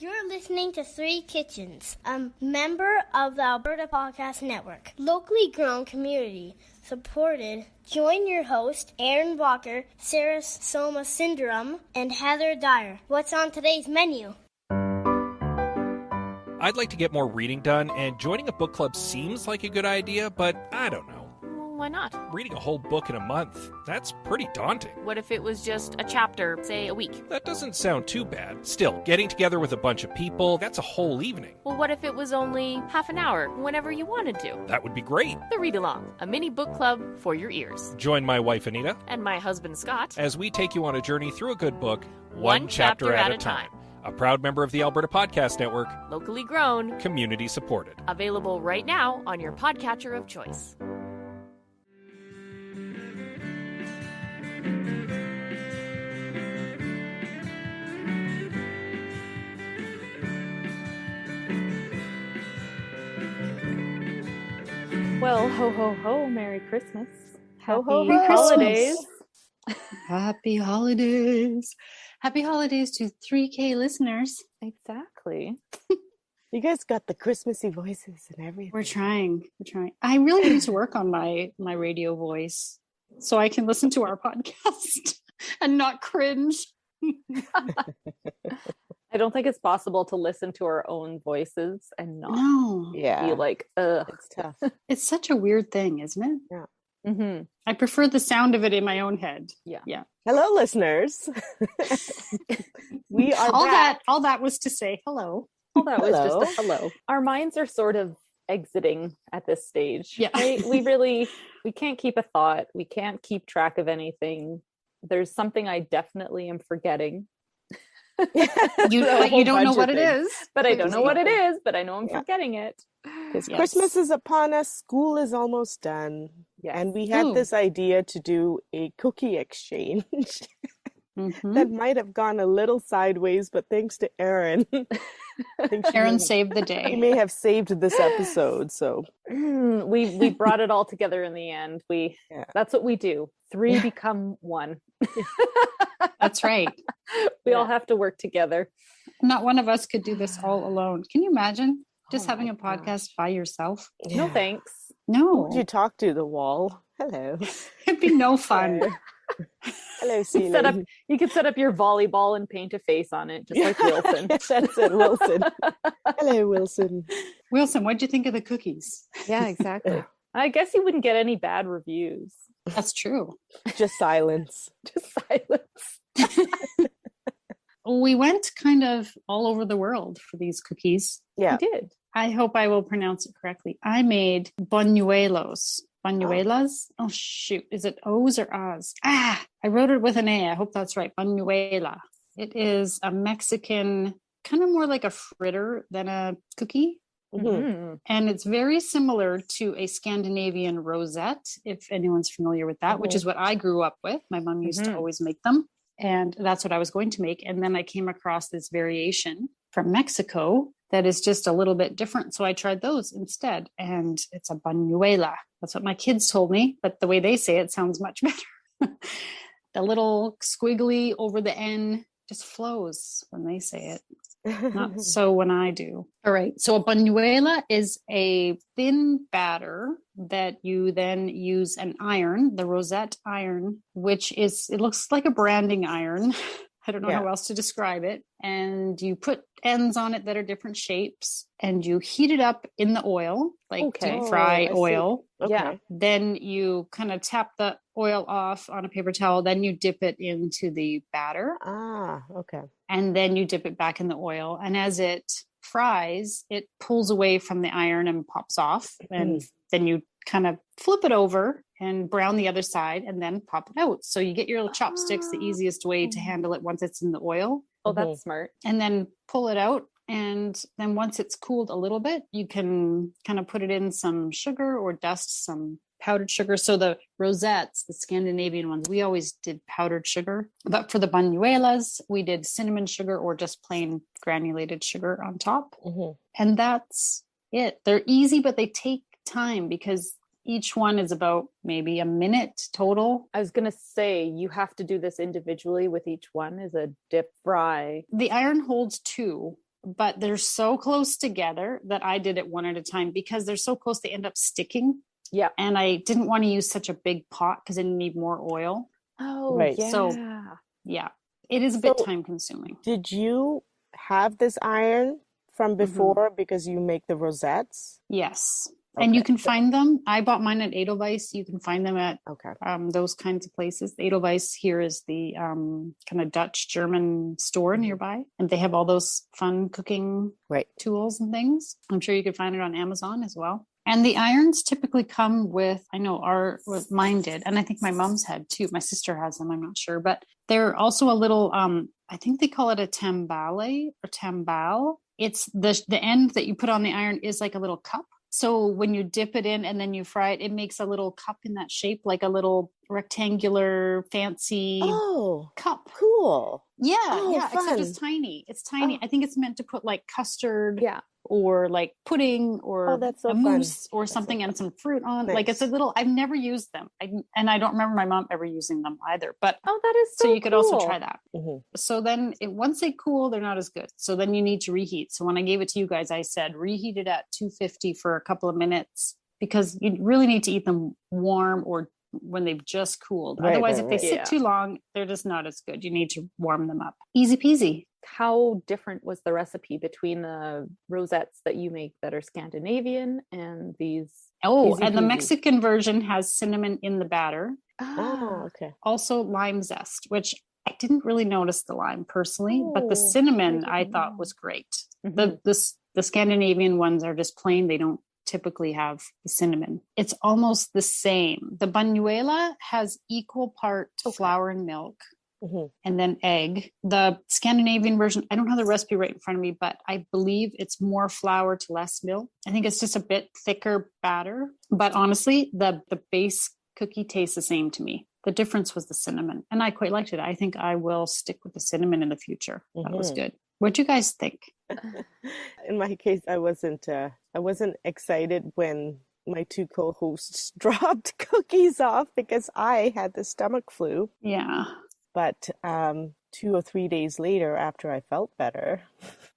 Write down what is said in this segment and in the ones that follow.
You're listening to Three Kitchens, a member of the Alberta Podcast Network, locally grown, community supported. Join your host, Aaron Walker, Sarah Soma Syndrome, and Heather Dyer. What's on today's menu? I'd like to get more reading done, and joining a book club seems like a good idea, but I don't know. Why not? Reading a whole book in a month, that's pretty daunting. What if it was just a chapter, say a week? That doesn't sound too bad. Still, getting together with a bunch of people, that's a whole evening. Well, what if it was only half an hour, whenever you wanted to? That would be great. The Read Along, a mini book club for your ears. Join my wife, Anita, and my husband, Scott, as we take you on a journey through a good book, one chapter at a time. A proud member of the Alberta Podcast Network. Locally grown. Community supported. Available right now on your podcatcher of choice. Well, ho, ho, ho, Merry Christmas. Ho, Happy ho, ho. holidays. Happy holidays. Happy holidays to 3K listeners. Exactly. You guys got the Christmassy voices and everything. We're trying. I really need to work on my radio voice so I can listen to our podcast and not cringe. I don't think it's possible to listen to our own voices and not be like, ugh. It's tough. It's such a weird thing, isn't it? Yeah. Mm-hmm. I prefer the sound of it in my own head. Yeah. Hello, listeners. We are back. All that was to say hello. All that was just a hello. Our minds are sort of exiting at this stage. Yeah. Right? We can't keep a thought. We can't keep track of anything. There's something I definitely am forgetting. You don't know what it is. But I don't know what it is, but I know I'm forgetting it. Because Christmas is upon us, school is almost done. Yes. And we had this idea to do a cookie exchange that might have gone a little sideways, but thanks to Erin. Aaron saved the day. He may have saved this episode. So we brought it all together in the end. That's what we do. Three become one. That's right. We all have to work together. Not one of us could do this all alone. Can you imagine just having a podcast by yourself? No thanks. No. who would you talk to? The wall? Hello. It'd be no fun. Hello, Celine. You could set up your volleyball and paint a face on it, just like Wilson. That's it, Wilson. Hello, Wilson. Wilson, what'd you think of the cookies? Yeah, exactly. I guess you wouldn't get any bad reviews. That's true. Just silence. Just silence. We went kind of all over the world for these cookies. Yeah. We did. I hope I will pronounce it correctly. I made Buñuelos. Buñuelas? Oh, shoot. Is it O's or A's? I wrote it with an A. I hope that's right. Buñuela. It is a Mexican, kind of more like a fritter than a cookie. Mm-hmm. And it's very similar to a Scandinavian rosette, if anyone's familiar with that, which is what I grew up with. My mom used to always make them. And that's what I was going to make. And then I came across this variation from Mexico that is just a little bit different. So I tried those instead. And it's a buñuela. That's what my kids told me. But the way they say it sounds much better. The little squiggly over the N just flows when they say it. Not so when I do. All right. So a buñuela is a thin batter that you then use an iron, the rosette iron, it looks like a branding iron. I don't know how else to describe it. And you put ends on it that are different shapes and you heat it up in the oil, like deep fry oil. Okay. Yeah. Then you kind of tap the oil off on a paper towel. Then you dip it into the batter. Okay. And then you dip it back in the oil. And as it fries, it pulls away from the iron and pops off. And then you kind of flip it over and brown the other side and then pop it out. So you get your little chopsticks, the easiest way to handle it once it's in the oil. Oh, that's smart. And then pull it out. And then once it's cooled a little bit, you can kind of put it in some sugar or dust some powdered sugar. So the rosettes, the Scandinavian ones, we always did powdered sugar. But for the buñuelas, we did cinnamon sugar or just plain granulated sugar on top. And that's it. They're easy, but they take time because each one is about maybe a minute total. I was going to say, you have to do this individually with each one as a dip fry. The iron holds 2. but they're so close together that I did it one at a time because they're so close they end up sticking. Yeah. And I didn't want to use such a big pot because I need more oil. Oh, Right. yeah. So yeah, it is a bit time consuming. Did you have this iron from before because you make the rosettes? Yes. And you can find them. I bought mine at Edelweiss. You can find them at those kinds of places. Edelweiss here is the kind of Dutch German store nearby. And they have all those fun cooking tools and things. I'm sure you could find it on Amazon as well. And the irons typically come with, I know mine did, and I think my mom's had too. My sister has them, I'm not sure. But they're also a little, I think they call it a tambale or tambal. It's the end that you put on the iron is like a little cup. So when you dip it in and then you fry it, it makes a little cup in that shape, like a little rectangular, fancy cup. Cool. Yeah, Oh, yeah. fun. Except it's tiny. It's tiny. I think it's meant to put like custard or like pudding or that's so a fun. mousse or something and some fruit on. Nice. Like it's a little, I've never used them. And I don't remember my mom ever using them either. But that is so you could also cool. try that. So then once they cool, they're not as good. So then you need to reheat. So when I gave it to you guys, I said reheat it at 250 for a couple of minutes because you really need to eat them warm or when they've just cooled. Otherwise, if they sit too long, they're just not as good. You need to warm them up. Easy peasy. How different was the recipe between the rosettes that you make that are Scandinavian and these? Oh, easy and the peasy? Mexican version has cinnamon in the batter. Oh, okay. Also lime zest, which I didn't really notice the lime personally, but the cinnamon I thought was great. The Scandinavian ones are just plain. They don't typically have the cinnamon. It's almost the same. The Buñuelo has equal part flour and milk and then egg. The Scandinavian version, I don't have the recipe right in front of me, but I believe it's more flour to less milk. I think it's just a bit thicker batter. But honestly, the base cookie tastes the same to me. The difference was the cinnamon, and I quite liked it. I think I will stick with the cinnamon in the future. That was good. What'd you guys think? In my case, I wasn't excited when my two co-hosts dropped cookies off because I had the stomach flu. Yeah. But 2 or 3 days later, after I felt better,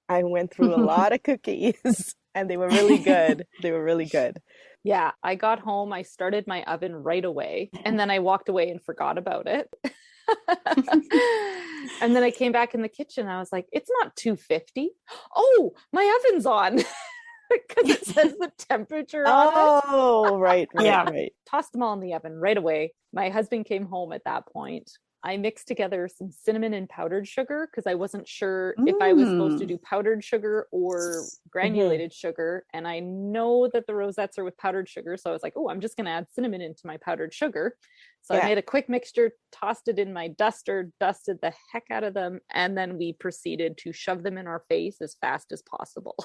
I went through a lot of cookies and they were really good. Yeah, I got home, I started my oven right away, and then I walked away and forgot about it. And then I came back in the kitchen. I was like, it's not 250. Oh, my oven's on. Because it says the temperature on it. Oh, right. Tossed them all in the oven right away. My husband came home at that point. I mixed together some cinnamon and powdered sugar because I wasn't sure if I was supposed to do powdered sugar or granulated sugar. And I know that the rosettes are with powdered sugar. So I was like, oh, I'm just going to add cinnamon into my powdered sugar. So I made a quick mixture, tossed it in my duster, dusted the heck out of them. And then we proceeded to shove them in our face as fast as possible.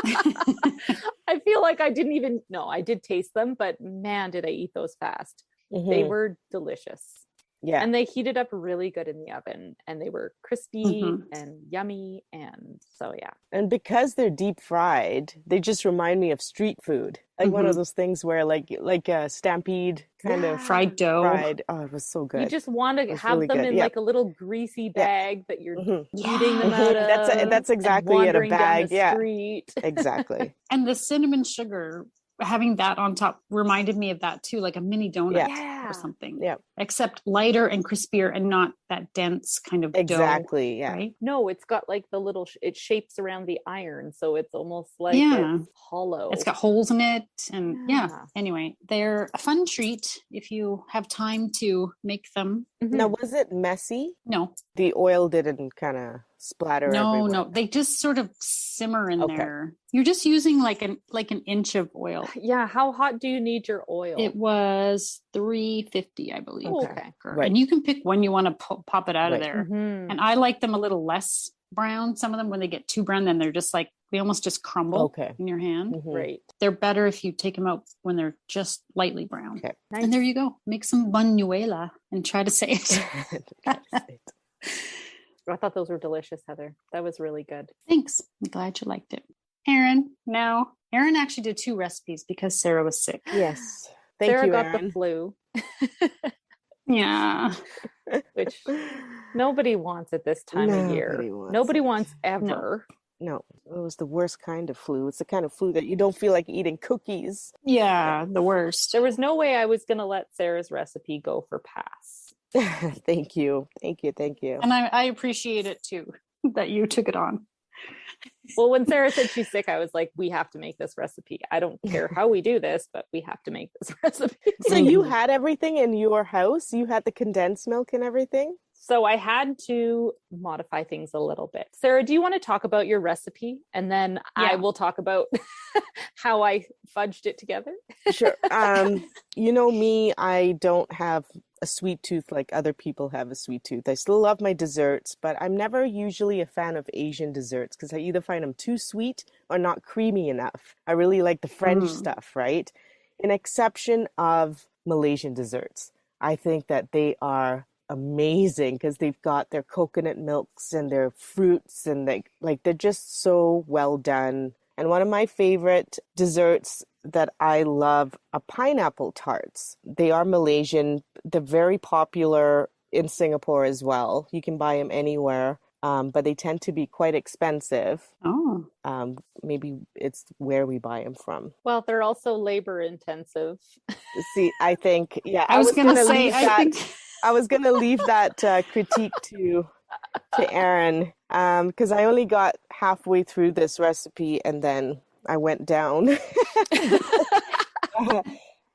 I feel like I didn't even know. I did taste them, but man, did I eat those fast. They were delicious. Yeah. And they heated up really good in the oven and they were crispy and yummy. And so, yeah. And because they're deep fried, they just remind me of street food. Like one of those things where like a Stampede kind of fried dough. Oh, it was so good. You just want to have really them good. in like a little greasy bag that you're eating them out of. That's exactly it, a bag. Down the street. Exactly. And the cinnamon sugar, having that on top reminded me of that too, like a mini donut or something. Yeah. Except lighter and crispier and not that dense kind of dough. Yeah. Right? No, it's got like the little, it shapes around the iron. So it's almost like it's hollow. It's got holes in it. And anyway, they're a fun treat if you have time to make them. Now, was it messy? No. The oil didn't kind of splatter everywhere? No. They just sort of simmer in there. You're just using like an inch of oil. Yeah. How hot do you need your oil? It was 350, I believe. Okay. Right. And you can pick when you want to pop it out of there. And I like them a little less brown. Some of them, when they get too brown, then they're just like, they almost just crumble in your hand. Right. They're better if you take them out when they're just lightly brown. Okay. Nice. And there you go. Make some Buñuelo and try to say it. I thought those were delicious, Heather. That was really good. Thanks. I'm glad you liked it. Aaron actually did 2 recipes because Sarah was sick. Yes. Thank Sarah you, got Erin. the flu. Yeah. Which nobody wants at this time of year. Nobody wants ever. No, it was the worst kind of flu. It's the kind of flu that you don't feel like eating cookies. Yeah, the worst. There was no way I was going to let Sarah's recipe go for pass. Thank you. Thank you. Thank you. And I appreciate it too, that you took it on. Well, when Sarah said she's sick, I was like, we have to make this recipe. I don't care how we do this, but we have to make this recipe. So you had everything in your house? You had the condensed milk and everything? So I had to modify things a little bit. Sarah, do you want to talk about your recipe? And then I will talk about how I fudged it together. Sure. You know me, I don't have a sweet tooth like other people have a sweet tooth. I still love my desserts, but I'm never usually a fan of Asian desserts because I either find them too sweet or not creamy enough. I really like the French stuff, right? An exception of Malaysian desserts. I think that they are amazing because they've got their coconut milks and their fruits and like they're just so well done. And one of my favorite desserts that I love are pineapple tarts. They are Malaysian. They're very popular in Singapore as well. You can buy them anywhere, but they tend to be quite expensive. Oh. Maybe it's where we buy them from. Well, they're also labor intensive. See, I think, I was going to say, I was going to leave that critique to Erin because I only got halfway through this recipe and then I went down.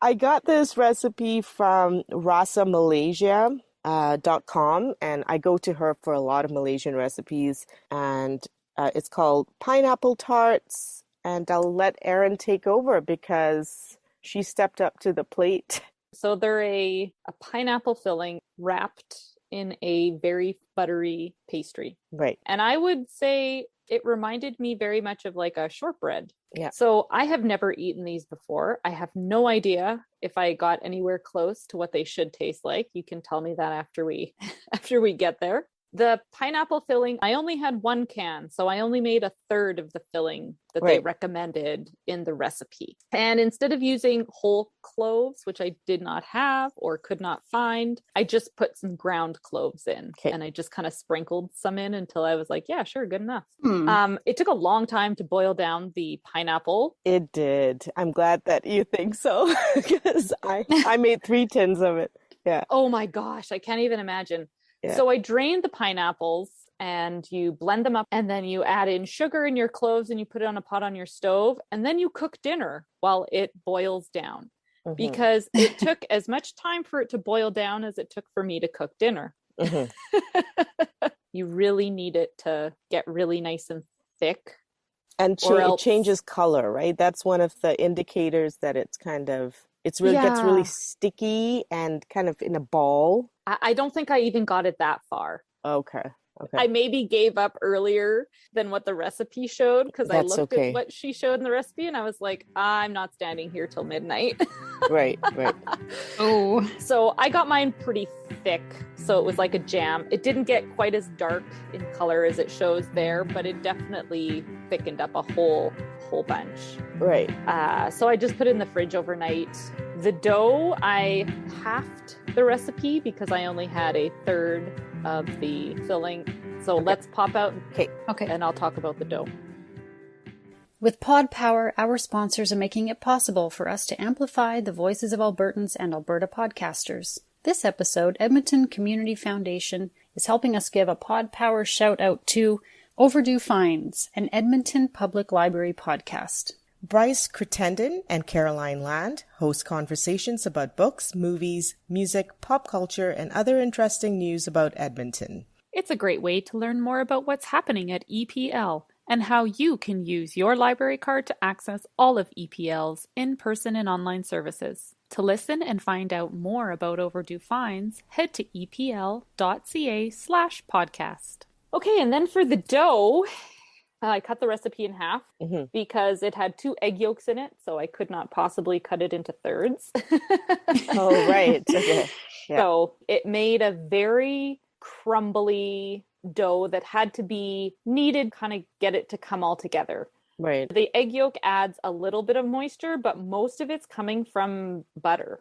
I got this recipe from rasamalaysia.com and I go to her for a lot of Malaysian recipes and it's called Pineapple Tarts and I'll let Erin take over because she stepped up to the plate. So they're a pineapple filling wrapped in a very buttery pastry. Right. And I would say it reminded me very much of like a shortbread. Yeah. So I have never eaten these before. I have no idea if I got anywhere close to what they should taste like. You can tell me that after we get there. The pineapple filling, I only had one can, so I only made a third of the filling that they recommended in the recipe. And instead of using whole cloves, which I did not have or could not find, I just put some ground cloves in and I just kind of sprinkled some in until I was like, yeah, sure, good enough. It took a long time to boil down the pineapple. It did. I'm glad that you think so because I made 3 tins of it. Yeah. Oh my gosh, I can't even imagine. Yeah. So I drained the pineapples and you blend them up and then you add in sugar and your cloves and you put it on a pot on your stove and then you cook dinner while it boils down because it took as much time for it to boil down as it took for me to cook dinner. You really need it to get really nice and thick. And it changes color, right? That's one of the indicators that it's kind of, gets really sticky and kind of in a ball. I don't think I even got it that far. Okay. I maybe gave up earlier than what the recipe showed because I looked at what she showed in the recipe and I was like, I'm not standing here till midnight. Right. Oh. So I got mine pretty thick. So it was like a jam. It didn't get quite as dark in color as it shows there, but it definitely thickened up a whole bunch. Right. So I just put it in the fridge overnight. The dough, I halved the recipe because I only had a third of the filling. So let's pop out and I'll talk about the dough. With Pod Power, our sponsors are making it possible for us to amplify the voices of Albertans and Alberta podcasters. This episode, Edmonton Community Foundation is helping us give a Pod Power shout out to Overdue Finds, an Edmonton Public Library podcast. Bryce Crittenden and Caroline Land host conversations about books, movies, music, pop culture, and other interesting news about Edmonton. It's a great way to learn more about what's happening at EPL and how you can use your library card to access all of EPL's in-person and online services. To listen and find out more about Overdue Finds, head to epl.ca/podcast. Okay, and then for the dough, I cut the recipe in half because it had 2 egg yolks in it, so I could not possibly cut it into thirds. Oh, right. Okay. Yeah. So it made a very crumbly dough that had to be kneaded, kind of get it to come all together. Right. The egg yolk adds a little bit of moisture, but most of it's coming from butter.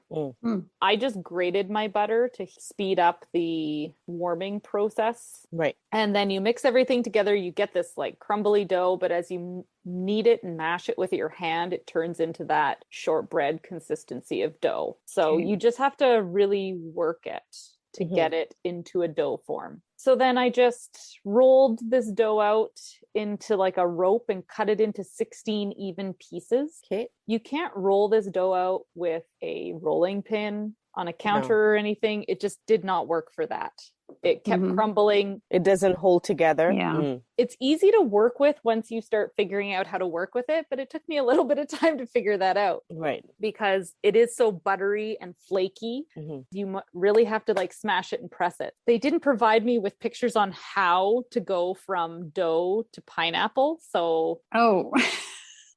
I just grated my butter to speed up the warming process. Right. And then you mix everything together. You get this like crumbly dough, but as you knead it and mash it with your hand, it turns into that shortbread consistency of dough. So you just have to really work it to get it into a dough form. So then I just rolled this dough out into like a rope and cut it into 16 even pieces. Okay. You can't roll this dough out with a rolling pin on a counter or anything. It just did not work for that. It kept crumbling. It doesn't hold together. Yeah. It's easy to work with once you start figuring out how to work with it, but it took me a little bit of time to figure that out. Right. Because it is so buttery and flaky. You really have to like smash it and press it. They didn't provide me with pictures on how to go from dough to pineapple. So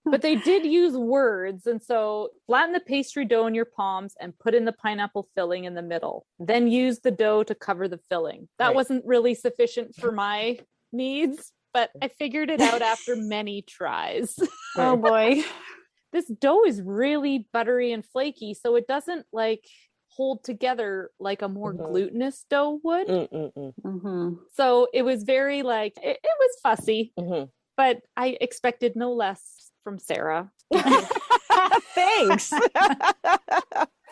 but they did use words. And so flatten the pastry dough in your palms and put in the pineapple filling in the middle. Then use the dough to cover the filling. That wasn't really sufficient for my needs, but I figured it out after many tries. Oh boy. This dough is really buttery and flaky, so it doesn't like hold together like a more glutinous dough would. So it was very like, it was fussy, but I expected no less from Sarah. Thanks.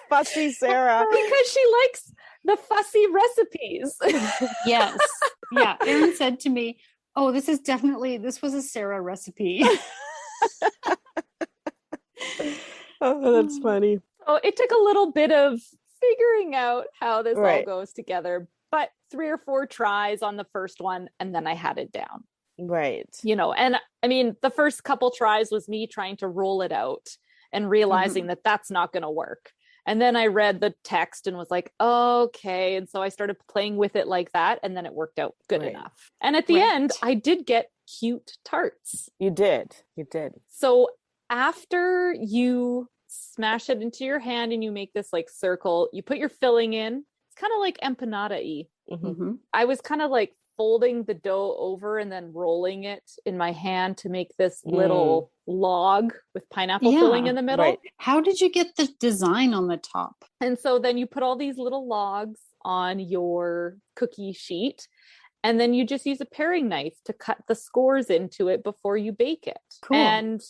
Fussy Sarah. Because she likes the fussy recipes. Yes. Yeah. Erin said to me, oh, this was a Sarah recipe. Oh, that's funny. So it took a little bit of figuring out how this all goes together, but 3 or 4 tries on the first one, and then I had it down. Right. You know, and I mean, the first couple tries was me trying to roll it out and realizing that that's not going to work. And then I read the text and was like, okay. And so I started playing with it like that. And then it worked out good enough. And at the end, I did get cute tarts. You did. You did. So after you smash it into your hand and you make this like circle, you put your filling in. It's kind of like empanada-y. I was kind of like folding the dough over and then rolling it in my hand to make this little log with pineapple filling in the middle. Right. How did you get the design on the top? And so then you put all these little logs on your cookie sheet, and then you just use a paring knife to cut the scores into it before you bake it. Cool. And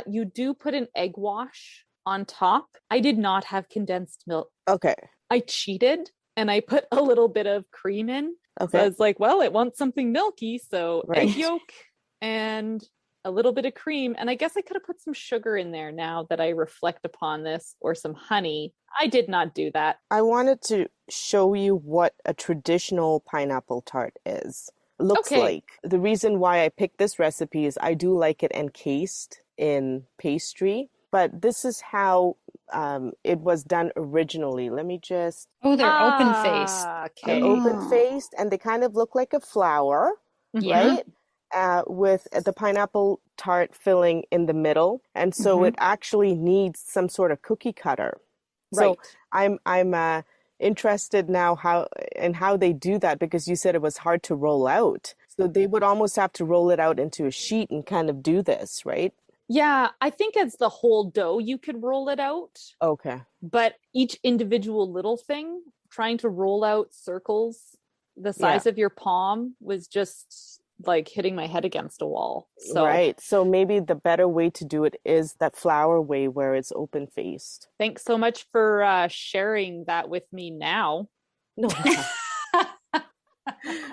you do put an egg wash on top. I did not have condensed milk. Okay. I cheated and I put a little bit of cream in. Okay. So I was like, well, it wants something milky. So egg yolk and a little bit of cream. And I guess I could have put some sugar in there now that I reflect upon this, or some honey. I did not do that. I wanted to show you what a traditional pineapple tart looks like. The reason why I picked this recipe is I do like it encased in pastry, but this is how it was done originally. Let me just... Oh, they're open-faced. Okay. Open-faced, and they kind of look like a flower, right? With the pineapple tart filling in the middle. And so it actually needs some sort of cookie cutter. So I'm interested now how they do that, because you said it was hard to roll out. So they would almost have to roll it out into a sheet and kind of do this, right? Yeah, I think as the whole dough, you could roll it out. Okay. But each individual little thing, trying to roll out circles the size of your palm, was just like hitting my head against a wall. So, right. So maybe the better way to do it is that flower way where it's open faced. Thanks so much for sharing that with me now. No.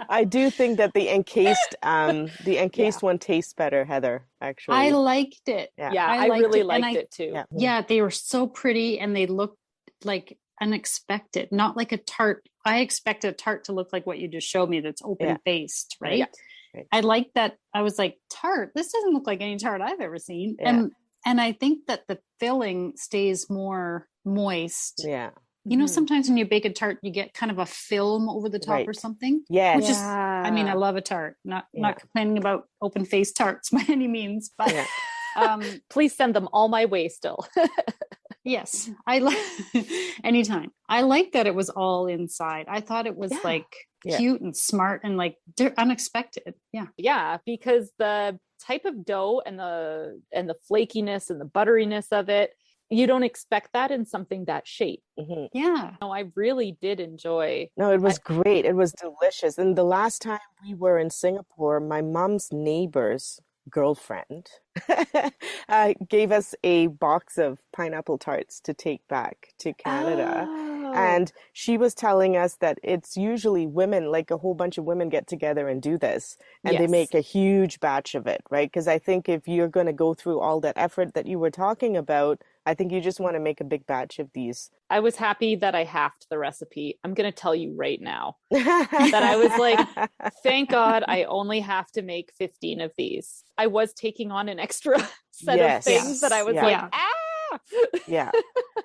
I do think that the encased one tastes better, Heather, actually. I liked it. Yeah, I really liked it too. Yeah, they were so pretty and they looked like unexpected, not like a tart. I expected a tart to look like what you just showed me, that's open faced, right? Yeah. Right. I like that. I was like, tart, this doesn't look like any tart I've ever seen. Yeah. And I think that the filling stays more moist. Yeah. You know, sometimes when you bake a tart, you get kind of a film over the top or something. Yes. Which is, I mean, I love a tart. Not complaining about open-faced tarts by any means, but please send them all my way still. Yes, I like anytime. I like that it was all inside. I thought it was like cute and smart and like unexpected. Yeah. Yeah, because the type of dough and the flakiness and the butteriness of it, you don't expect that in something that shape. Yeah. No, I really did enjoy. No, it was great. It was delicious. And the last time we were in Singapore, my mom's neighbor's girlfriend gave us a box of pineapple tarts to take back to Canada. And she was telling us that it's usually women, like a whole bunch of women get together and do this. And they make a huge batch of it, right? Because I think if you're going to go through all that effort that you were talking about, I think you just want to make a big batch of these. I was happy that I halved the recipe. I'm going to tell you right now that I was like, thank God I only have to make 15 of these. I was taking on an extra set of things that I was like, Yeah.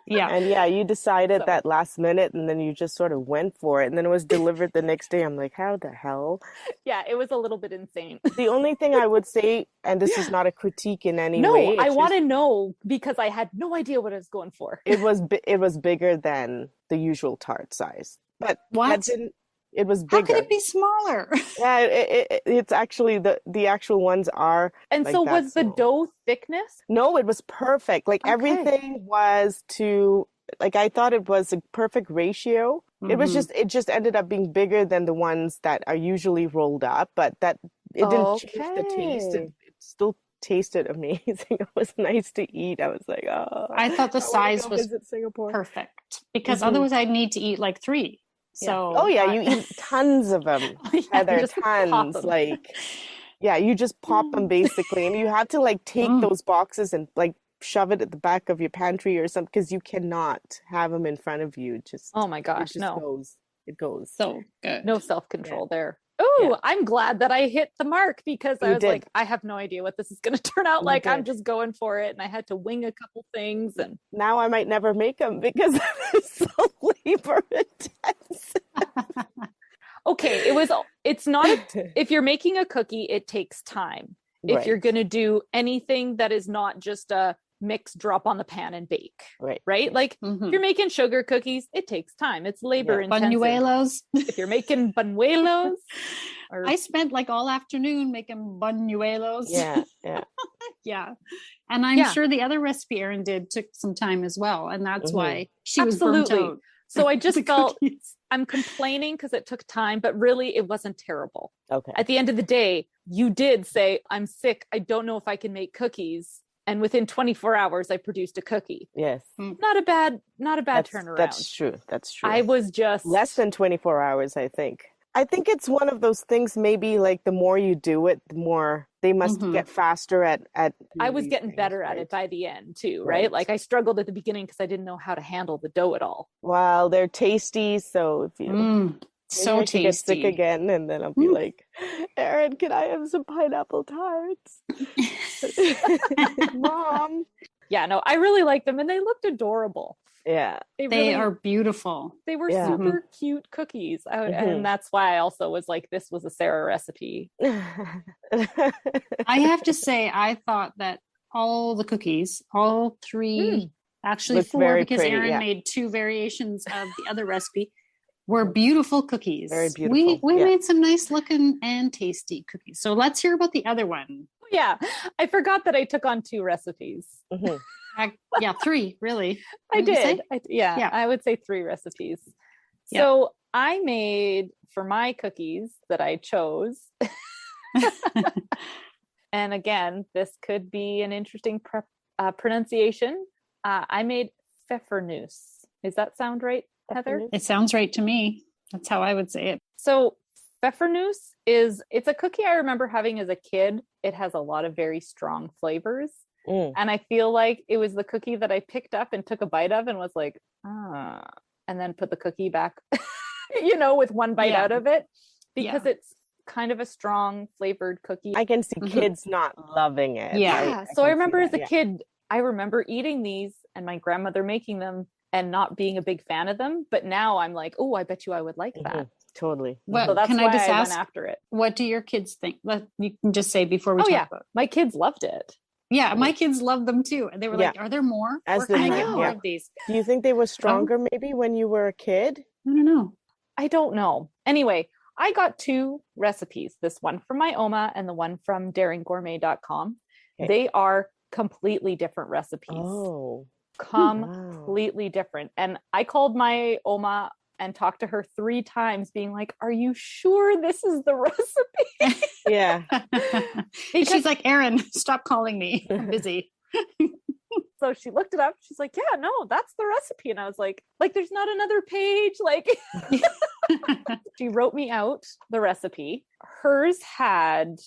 And you decided that last minute and then you just sort of went for it and then it was delivered the next day. I'm like, how the hell? Yeah, it was a little bit insane. The only thing I would say, and this is not a critique in any way. No, I want to know because I had no idea what I was going for. It was bigger than the usual tart size. But it was bigger. How could it be smaller? Yeah, it's actually the actual ones are. And like so was the dough thickness? No, it was perfect. Like everything was I thought it was a perfect ratio. It just ended up being bigger than the ones that are usually rolled up, but that it didn't change the taste. It still tasted amazing. It was nice to eat. I was like, oh. I thought the size was perfect because otherwise I'd need to eat like 3. So you eat tons of them. Heather, tons. You just pop them basically, and you have to like take those boxes and like shove it at the back of your pantry or something because you cannot have them in front of you. Just oh my gosh, it goes so good. No self-control there. Oh, I'm glad that I hit the mark because I was like, I have no idea what this is going to turn out like. I'm just going for it, and I had to wing a couple things. And now I might never make them because it's so labor intense. Okay, it's not. If you're making a cookie, it takes time. If you're going to do anything that is not just a mix, drop on the pan and bake, right? Like if you're making sugar cookies, it takes time. It's labor intensive. Buñuelos. If you're making buñuelos, I spent like all afternoon making buñuelos. Yeah. And I'm sure the other recipe Erin did took some time as well, and that's why she was burnt out. So I just felt I'm complaining because it took time, but really it wasn't terrible. Okay. At the end of the day, you did say, I'm sick. I don't know if I can make cookies. And within 24 hours, I produced a cookie. Yes. Not a bad turnaround. That's true. I was just less than 24 hours, I think. I think it's one of those things, maybe like the more you do it, the more they must get faster at I was getting better at it by the end too, right? Like I struggled at the beginning because I didn't know how to handle the dough at all. Well, they're tasty, so if you so tasty. Get sick again, and then I'll be like, Erin, can I have some pineapple tarts? Mom. Yeah, no, I really like them, and they looked adorable. Yeah, they are beautiful. They were super cute cookies, and that's why I also was like, this was a Sarah recipe. I have to say, I thought that all the cookies, all 3, actually 4, because Erin made 2 variations of the other recipe, were beautiful cookies. Very beautiful. We made some nice looking and tasty cookies. So let's hear about the other one. Yeah, I forgot that I took on 2 recipes. 3 really. I did. I would say 3 recipes. So I made, for my cookies that I chose, and again, this could be an interesting pronunciation. I made Pfeffernüsse. Does that sound right, Heather? It sounds right to me. That's how I would say it. So Pfeffernüsse it's a cookie I remember having as a kid. It has a lot of very strong flavors. And I feel like it was the cookie that I picked up and took a bite of and was like, and then put the cookie back, with one bite out of it because it's kind of a strong flavored cookie. I can see kids not loving it. Yeah. So I remember as a kid, I remember eating these and my grandmother making them and not being a big fan of them. But now I'm like, oh, I bet you I would like that. Totally. Well, so that's can why I just I ask, went after it. What do your kids think? You can just say before we talk about it. My kids loved it. Yeah, my kids love them too. And they were like, Yeah. are there more? As Where the can I nut, get more yeah. of these? Do you think they were stronger maybe when you were a kid? I don't know. I don't know. Anyway, I got 2 recipes, this one from my Oma and the one from daringgourmet.com. Okay. They are completely different recipes. Oh. Completely different. And I called my Oma and talked to her 3 times being like, are you sure this is the recipe? Yeah. She's like, Erin, stop calling me. I'm busy. So she looked it up. She's like, yeah, no, that's the recipe. And I was like, there's not another page. Like, she wrote me out the recipe. Hers had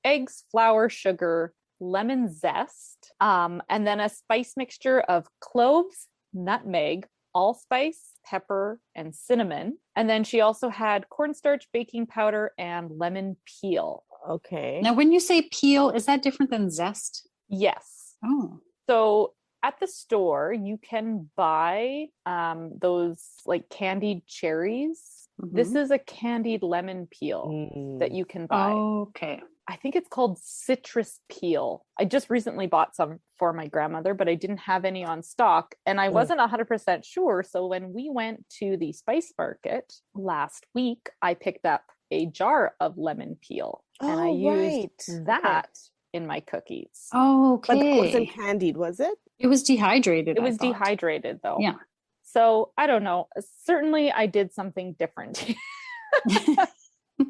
eggs, flour, sugar, lemon zest, and then a spice mixture of cloves, nutmeg, allspice, pepper, and cinnamon. And then she also had cornstarch, baking powder, and lemon peel. Okay. Now, when you say peel, is that different than zest? Yes. Oh. So at the store, you can buy those like candied cherries. Mhm. This is a candied lemon peel that you can buy. Okay. I think it's called citrus peel. I just recently bought some for my grandmother, but I didn't have any on stock and I wasn't 100% sure. So when we went to the spice market last week, I picked up a jar of lemon peel and I used that in my cookies. Okay. But that wasn't candied, was it? It was dehydrated. It was dehydrated though. Yeah. So I don't know. Certainly I did something different.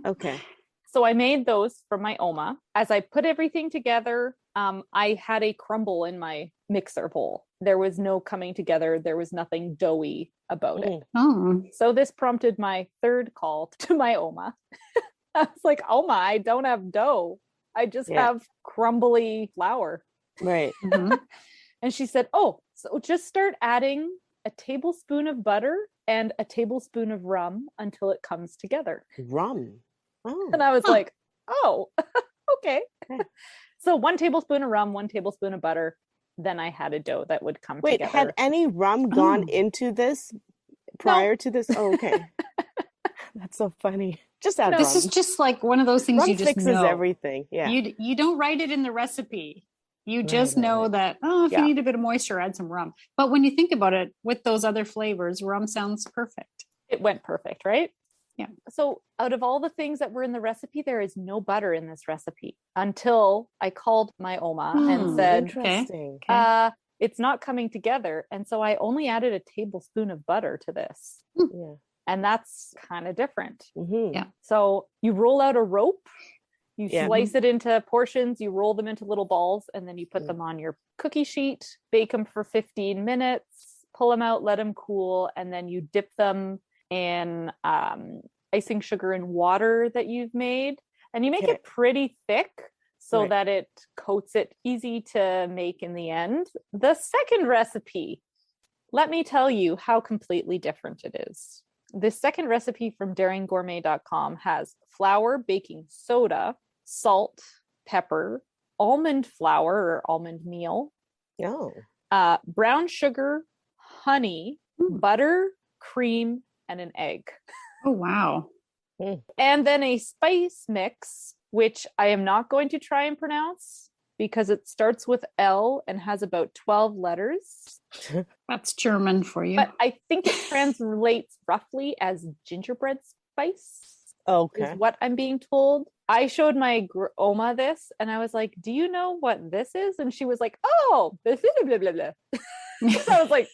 Okay. So I made those for my Oma. As I put everything together, I had a crumble in my mixer bowl. There was no coming together. There was nothing doughy about it. Oh. So this prompted my 3rd call to my Oma. I was like, Oma, I don't have dough. I just have crumbly flour. Right. Mm-hmm. And she said, oh, so just start adding a tablespoon of butter and a tablespoon of rum until it comes together. Rum. Oh. And I was like, oh, okay. So 1 tablespoon of rum, 1 tablespoon of butter. Then I had a dough that would come together. Had any rum gone into this prior to this? Oh, okay. That's so funny. Just add rum. This is just like one of those things Rum you just fixes know. everything. Yeah. You don't write it in the recipe. You just know that, if you need a bit of moisture, add some rum. But when you think about it, with those other flavors, rum sounds perfect. It went perfect, right? Yeah. So out of all the things that were in the recipe, there is no butter in this recipe until I called my Oma and said, Interesting. it's not coming together. And so I only added a tablespoon of butter to this. Yeah. And that's kind of different. Mm-hmm. Yeah. So you roll out a rope, you slice it into portions, you roll them into little balls, and then you put them on your cookie sheet, bake them for 15 minutes, pull them out, let them cool, and then you dip them in icing sugar and water that you've made. And you make it pretty thick so that it coats it easy to make in the end. The second recipe, let me tell you how completely different it is. The second recipe from daringgourmet.com has flour, baking soda, salt, pepper, almond flour or almond meal, brown sugar, honey, butter, cream, and an egg. Oh, wow. And then a spice mix, which I am not going to try and pronounce because it starts with L and has about 12 letters. That's German for you. But I think it translates roughly as gingerbread spice. Okay. Is what I'm being told. I showed my Oma this and I was like, do you know what this is? And she was like, oh, blah, blah, blah, blah. I was like,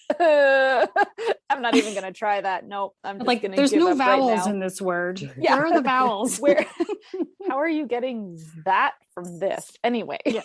I'm not even going to try that. Nope. I'm just going to there's give no up vowels right now. in this word. Yeah. Where are the vowels? How are you getting that from this? Anyway. Yeah.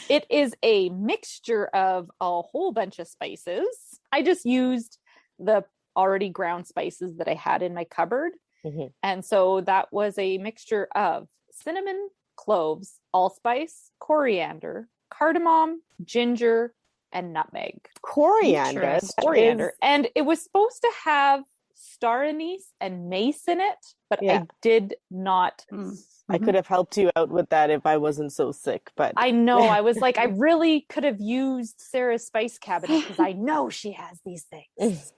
It is a mixture of a whole bunch of spices. I just used the already ground spices that I had in my cupboard. Mm-hmm. And so that was a mixture of cinnamon, cloves, allspice, coriander, cardamom, ginger, and nutmeg. Coriander. And it was supposed to have star anise and mace in it, but I did not. I could have helped you out with that if I wasn't so sick, but I know. I was like, I really could have used Sarah's spice cabinet because I know she has these things.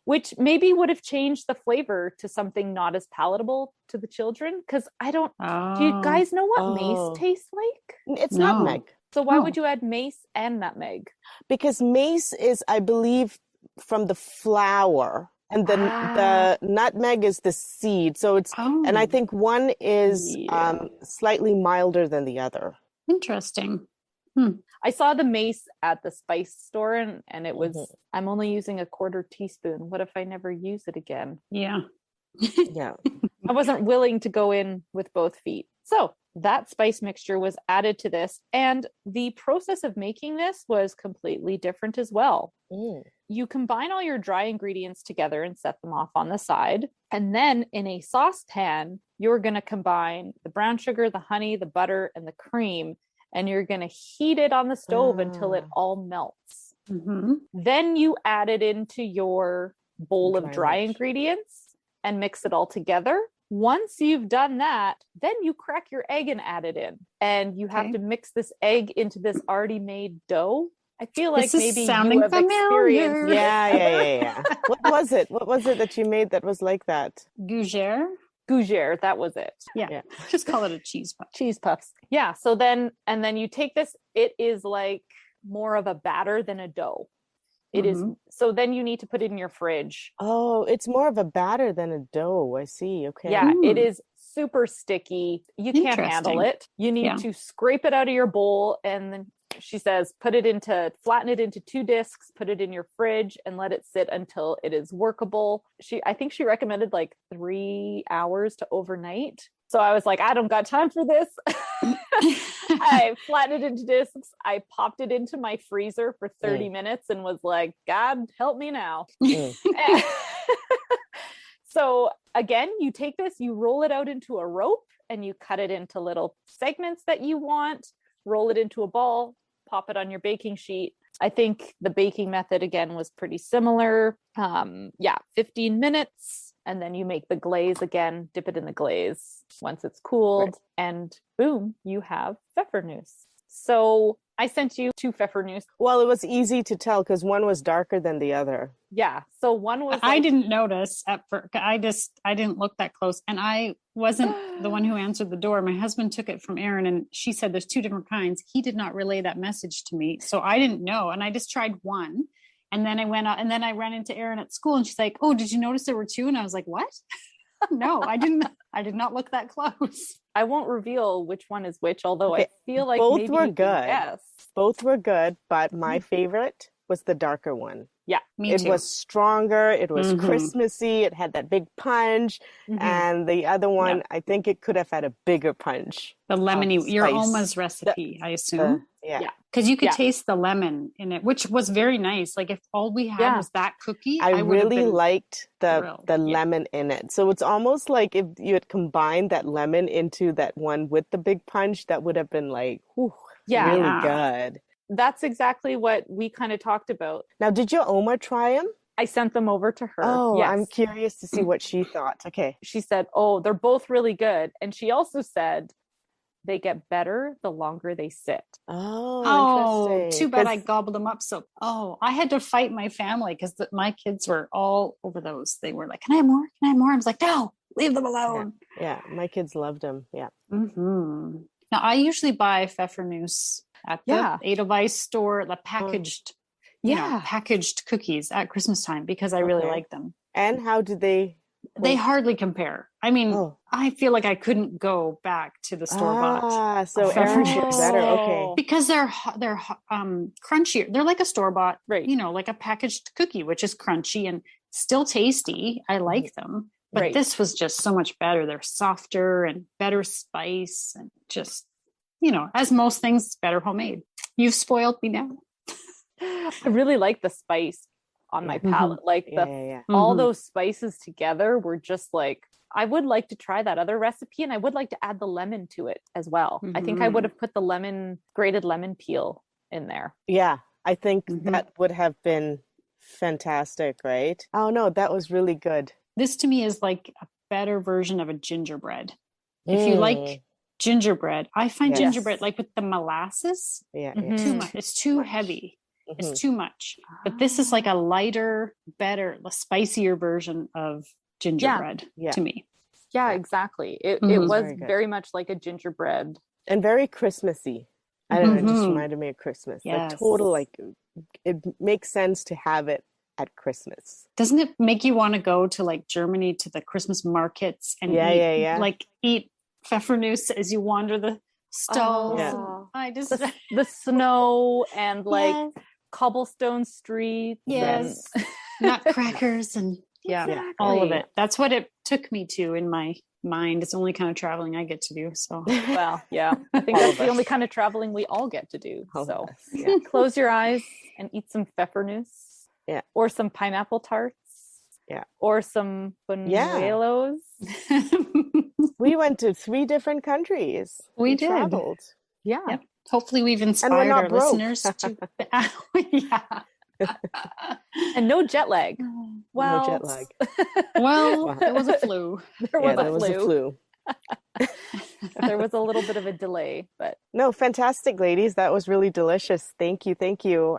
which maybe would have changed the flavor to something not as palatable to the children. Because do you guys know what mace tastes like? It's nutmeg. So why would you add mace and nutmeg? Because mace is, I believe, from the flour, and the nutmeg is the seed. So it's, and I think one is slightly milder than the other. Interesting. I saw the mace at the spice store, and it was, I'm only using a 1/4 teaspoon. What if I never use it again? Yeah. Yeah. I wasn't willing to go in with both feet. So that spice mixture was added to this, and the process of making this was completely different as well. You combine all your dry ingredients together and set them off on the side. And then in a saucepan, you're going to combine the brown sugar, the honey, the butter, and the cream, and you're going to heat it on the stove until it all melts. Then you add it into your bowl of dry ingredients and mix it all together. Once you've done that, then you crack your egg and add it in. And you have to mix this egg into this already made dough. I feel like maybe you have experienced. Yeah. What was it? What was it that you made that was like that? Gougere, that was it. Yeah. Just call it a cheese puff. Cheese puffs. Yeah. So then you take this, it is like more of a batter than a dough. It is. So then you need to put it in your fridge. Oh, it's more of a batter than a dough. I see. Okay. Yeah, it is super sticky. You can't handle it. You need to scrape it out of your bowl, and then she says, flatten it into 2 discs, put it in your fridge, and let it sit until it is workable. I think she recommended like 3 hours to overnight. So I was like, I don't got time for this. I flattened it into discs. I popped it into my freezer for 30 minutes and was like, God help me now. So again, you take this, you roll it out into a rope, and you cut it into little segments that you want, roll it into a ball, pop it on your baking sheet. I think the baking method again was pretty similar. 15 minutes. And then you make the glaze again, dip it in the glaze once it's cooled, and boom, you have Pfeffernüsse. So I sent you 2 Pfeffernüsse. Well, it was easy to tell because one was darker than the other. Yeah. So one was. I didn't notice at first. I didn't look that close, and I wasn't the one who answered the door. My husband took it from Erin, and she said there's 2 different kinds. He did not relay that message to me, so I didn't know, and I just tried one. And then I went out, and then I ran into Erin at school, and she's like, "Oh, did you notice there were 2?" And I was like, "What?" No, I didn't. I did not look that close. I won't reveal which one is which, although I feel like both maybe were you good. Yes, both were good, but my favorite was the darker one. Yeah, me too. It was stronger. It was Christmassy. It had that big punch. And the other one, I think it could have had a bigger punch. The lemony, your Oma's recipe, I assume. Because you could taste the lemon in it, which was very nice. Like if all we had was that cookie, I really liked the lemon in it. So it's almost like if you had combined that lemon into that one with the big punch, that would have been like, really good. That's exactly what we kind of talked about. Now, did your Oma try them? I sent them over to her. Oh, yes. I'm curious to see what she thought. Okay. She said, oh, they're both really good. And she also said they get better the longer they sit. Oh, interesting. Too bad I gobbled them up. So, I had to fight my family because my kids were all over those. They were like, can I have more? Can I have more? I was like, no, leave them alone. Yeah. My kids loved them. Yeah. Now, I usually buy Pfeffernüsse at the Edelweiss store, the packaged, packaged cookies at Christmas time because I really like them. And how did they? They hardly compare. I mean, I feel like I couldn't go back to the store bought. So Erin did better. Okay, because they're crunchier. They're like a store bought, like a packaged cookie, which is crunchy and still tasty. I like them, but this was just so much better. They're softer and better spice and just. As most things, better homemade. You've spoiled me now. I really like the spice on my palate. Like all those spices together were just like, I would like to try that other recipe, and I would like to add the lemon to it as well. I think I would have put the grated lemon peel in there. Yeah, I think that would have been fantastic, right? Oh no, that was really good. This to me is like a better version of a gingerbread. If you like gingerbread, I find gingerbread like with the molasses too much. It's too heavy. is too much. But this is like a lighter, better, spicier version of gingerbread to me. Yeah, exactly. It was very much like a gingerbread. And very Christmassy. I don't know, it just reminded me of Christmas. Yes. Like total, like, it makes sense to have it at Christmas. Doesn't it make you want to go to like Germany to the Christmas markets and eat Pfeffernüsse as you wander the stalls? Oh, I just the snow and like cobblestone streets. Yes. Nutcrackers and all of it. That's what it took me to in my mind. It's the only kind of traveling I get to do. So well, yeah. I think that's the only kind of traveling we all get to do. So close your eyes and eat some Pfeffernüsse. Yeah. Or some pineapple tarts. Yeah. Or some Buñuelos. We went to 3 different countries. We did. Traveled. Yeah. Yep. Hopefully we've inspired our listeners to and no jet lag. Well, no jet lag. Well, there was a flu. There was a flu. There was a little bit of a delay, but no, fantastic, ladies. That was really delicious. Thank you.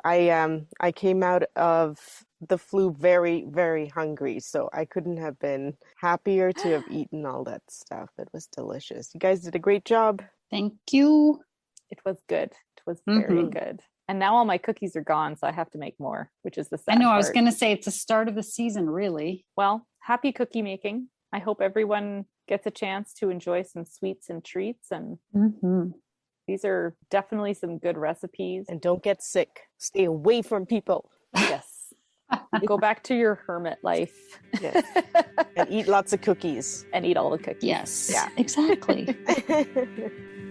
I came out of the flu very, very hungry, so I couldn't have been happier to have eaten all that stuff. It was delicious. You guys did a great job. Thank you. It was good. It was very good. And now all my cookies are gone, so I have to make more, which is the sad I know. part. I was going to say it's the start of the season, really. Well, happy cookie making. I hope everyone gets a chance to enjoy some sweets and treats. And these are definitely some good recipes. And don't get sick. Stay away from people. Yes. Go back to your hermit life. Yes. And eat lots of cookies. And eat all the cookies. Yes. Yeah. Exactly.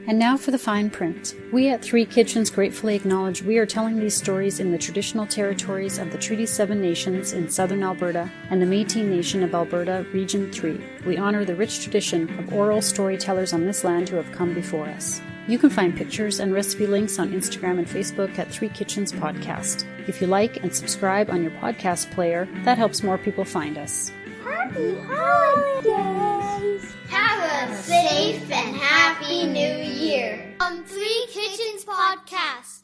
And now for the fine print. We at Three Kitchens gratefully acknowledge we are telling these stories in the traditional territories of the Treaty 7 nations in southern Alberta and the Métis Nation of Alberta, Region 3. We honor the rich tradition of oral storytellers on this land who have come before us. You can find pictures and recipe links on Instagram and Facebook at Three Kitchens Podcast. If you like and subscribe on your podcast player, that helps more people find us. Happy holidays! Have a safe and happy new year on Three Kitchens Podcast.